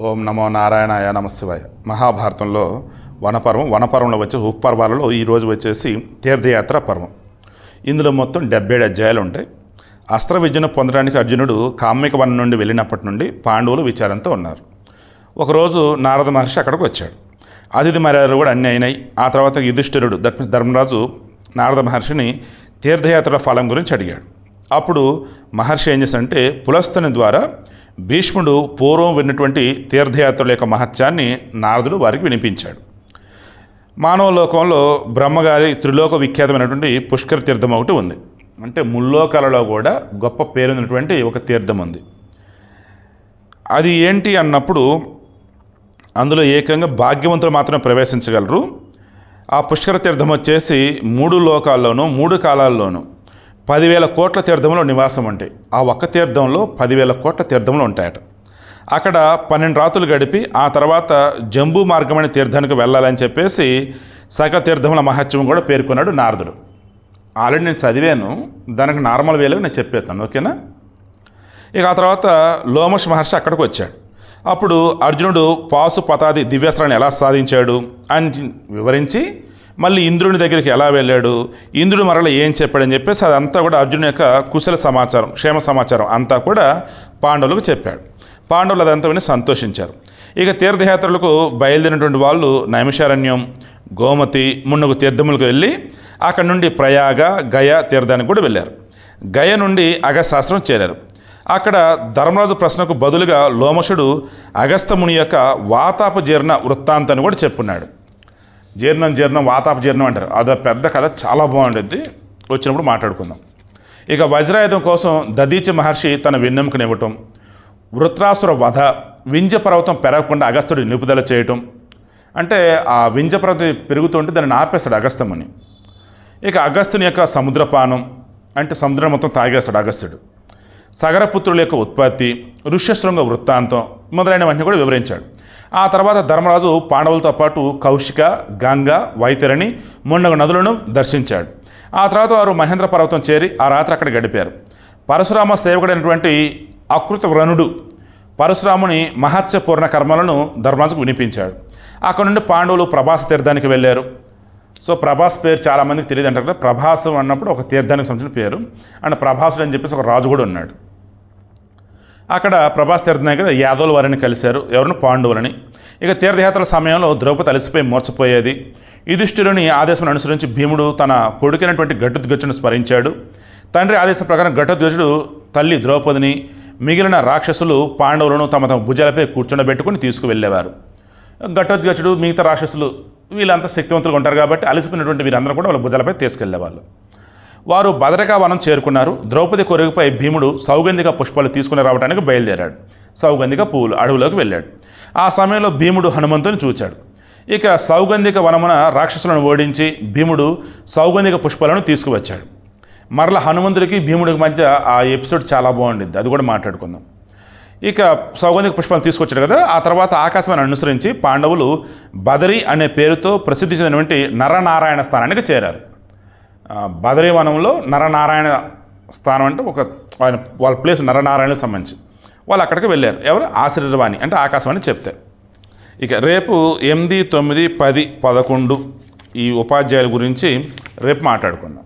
ఓం నమో నారాయణాయ నమశివాయ. మహాభారతంలో వనపర్వంలో వచ్చే ఉపపర్వాలలో ఈరోజు వచ్చేసి తీర్థయాత్ర పర్వం. ఇందులో మొత్తం 77 అధ్యాయాలు ఉంటాయి. అస్త్ర విద్యను పొందడానికి అర్జునుడు కామ్యక వనం నుండి వెళ్ళినప్పటి నుండి పాండవులు విచారంతో ఉన్నారు. ఒకరోజు నారద మహర్షి అక్కడికి వచ్చాడు. అతిథి మర్యాదలు కూడా అన్నీ అయినాయి. ఆ తర్వాత యుధిష్ఠిరుడు ధర్మరాజు నారద మహర్షిని తీర్థయాత్ర ఫలం గురించి అడిగాడు. అప్పుడు మహర్షి ఏం చేశాడంటే పులస్తని ద్వారా భీష్ముడు పూర్వం విన్నటువంటి తీర్థయాత్రల యొక్క మహత్యాన్ని నారదుడు వారికి వినిపించాడు. మానవ లోకంలో బ్రహ్మగారి త్రిలోక విఖ్యాతమైనటువంటి పుష్కర తీర్థం ఒకటి ఉంది. అంటే ముల్లోకాలలో కూడా గొప్ప పేరున్నటువంటి ఒక తీర్థం ఉంది. అది ఏంటి అన్నప్పుడు అందులో ఏకంగా భాగ్యవంతులు మాత్రమే ప్రవేశించగలరు. ఆ పుష్కర తీర్థం వచ్చేసి 3 లోకాల్లోనూ 3 కాలాల్లోనూ 10,000 కోట్ల తీర్థంలో నివాసం ఉంటాయి. ఆ ఒక్క తీర్థంలో 10,000 కోట్ల తీర్థంలో ఉంటాయట. అక్కడ 12 రాత్రులు గడిపి ఆ తర్వాత జంబూ మార్గమైన తీర్థానికి వెళ్ళాలని చెప్పేసి సకల తీర్థముల మహత్యం కూడా పేర్కొన్నాడు నారదుడు. ఆల్రెడీ నేను చదివాను, దానికి నార్మల్ వేలో నేను చెప్పేస్తాను, ఓకేనా. ఇక ఆ తర్వాత లోమష్ మహర్షి అక్కడికి వచ్చాడు. అప్పుడు అర్జునుడు పాశుపతాది దివ్యాస్త్రాన్ని ఎలా సాధించాడు అని వివరించి మళ్ళీ ఇంద్రుని దగ్గరికి ఎలా వెళ్ళాడు, ఇంద్రుడు మరల ఏం చెప్పాడని చెప్పేసి అదంతా కూడా అర్జునుని యొక్క కుశల సమాచారం, క్షేమ సమాచారం అంతా కూడా పాండవులకు చెప్పాడు. పాండవులు అదంతా విని సంతోషించారు. ఇక తీర్థయాత్రలకు బయలుదేరినటువంటి వాళ్ళు నైమిషారణ్యం, గోమతి మున్నగు తీర్థములకు వెళ్ళి అక్కడ నుండి ప్రయాగ, గయ తీర్థానికి కూడా వెళ్ళారు. గయ నుండి అగస్త్యాశ్రమం చేరారు. అక్కడ ధర్మరాజు ప్రశ్నకు బదులుగా లోమషుడు అగస్త్యముని యొక్క వాతాపజీర్ణ వృత్తాంతాన్ని కూడా చెప్పున్నాడు. జీర్ణం వాతాపజీర్ణం అంటారు. అదో పెద్ద కథ, చాలా బాగుంటుంది, వచ్చినప్పుడు మాట్లాడుకుందాం. ఇక వజ్రాయుధం కోసం దదీచి మహర్షి తన వెన్నెముకనివ్వటం, వృత్రాసుర వధ, వింధ్య పర్వతం పెరగకుండా అగస్త్యుడు నిలుపుదల చేయటం. అంటే ఆ వింధ్య పర్వతం పెరుగుతుంటే దాన్ని ఆపేస్తాడు అగస్త్యముని. ఇక అగస్త్యుని యొక్క సముద్రపానం, అంటే సముద్రం మొత్తం తాగేస్తాడు అగస్త్యుడు. సగరపుత్రుల యొక్క ఉత్పత్తి, ఋష్యశృంగ వృత్తాంతం మొదలైనవన్నీ కూడా వివరించాడు. ఆ తర్వాత ధర్మరాజు పాండవులతో పాటు కౌశిక, గంగ, వైతరణి మున్నగు నదులను దర్శించాడు. ఆ తర్వాత వారు మహేంద్ర పర్వతం చేరి ఆ రాత్రి అక్కడ గడిపారు. పరశురామ సేవకుడైనటువంటి అకృత వ్రణుడు పరశురాముని మహత్స్యపూర్ణ కర్మలను ధర్మరాజుకు వినిపించాడు. అక్కడ నుండి పాండవులు ప్రభాస తీర్థానికి వెళ్ళారు. సో ప్రభాస్ పేరు చాలామందికి తెలియదు అంటారు కదా. ప్రభాసం అన్నప్పుడు ఒక తీర్థానికి సంబంధించిన పేరు. అండ్ ప్రభాసుడు అని చెప్పేసి ఒక రాజు కూడా ఉన్నాడు. అక్కడ ప్రభాస్ తీర్థం దగ్గర యాదవుల వారిని కలిశారు. ఎవరిని? పాండవులని. ఇక తీర్థయాత్రల సమయంలో ద్రౌపది అలసిపోయి మూర్చపోయేది. యుధిష్ఠిరుని ఆదేశం అనుసరించి భీముడు తన కొడుకైనటువంటి ఘటోత్కచుని స్మరించాడు. తండ్రి ఆదేశం ప్రకారం ఘటోత్కచుడు తల్లి ద్రౌపదిని, మిగిలిన రాక్షసులు పాండవులను తమ తమ భుజాలపై కూర్చుండబెట్టుకుని తీసుకువెళ్ళేవారు. ఘటోత్కచుడు, మిగతా రాక్షసులు వీళ్ళంతా శక్తివంతులుగా ఉంటారు కాబట్టి అలసిపోయినటువంటి వీరందరూ కూడా వాళ్ళ భుజాలపై తీసుకెళ్లేవాళ్ళు. వారు బదరికా వనం చేరుకున్నారు. ద్రౌపది కొరుగుపై భీముడు సౌగంధిక పుష్పాలు తీసుకుని రావడానికి బయలుదేరాడు. సౌగంధిక పువ్వులు అడవులోకి వెళ్ళాడు. ఆ సమయంలో భీముడు హనుమంతుని చూచాడు. ఇక సౌగంధిక వనమున రాక్షసులను ఓడించి భీముడు సౌగంధిక పుష్పాలను తీసుకువచ్చాడు. మరల హనుమంతుడికి భీముడికి మధ్య ఆ ఎపిసోడ్ చాలా బాగుండిద్ది, అది కూడా మాట్లాడుకుందాం. ఇక సౌగంధిక పుష్పాలు తీసుకొచ్చాడు కదా. ఆ తర్వాత ఆకాశాన్ని అనుసరించి పాండవులు బదరి అనే పేరుతో ప్రసిద్ధి చెందినటువంటి నరనారాయణ స్థానానికి చేరారు. బదరీవనంలో నరనారాయణ స్థానం అంటే వాళ్ళ ప్లేస్ నరనారాయణకు సంబంధించి వాళ్ళు అక్కడికి వెళ్ళారు. ఎవరు? ఆశీర్వాణి అంటే ఆకాశవాణి చెప్తే. ఇక రేపు 8, 9, 10, 11 ఈ ఉపాధ్యాయుల గురించి రేపు మాట్లాడుకుందాం.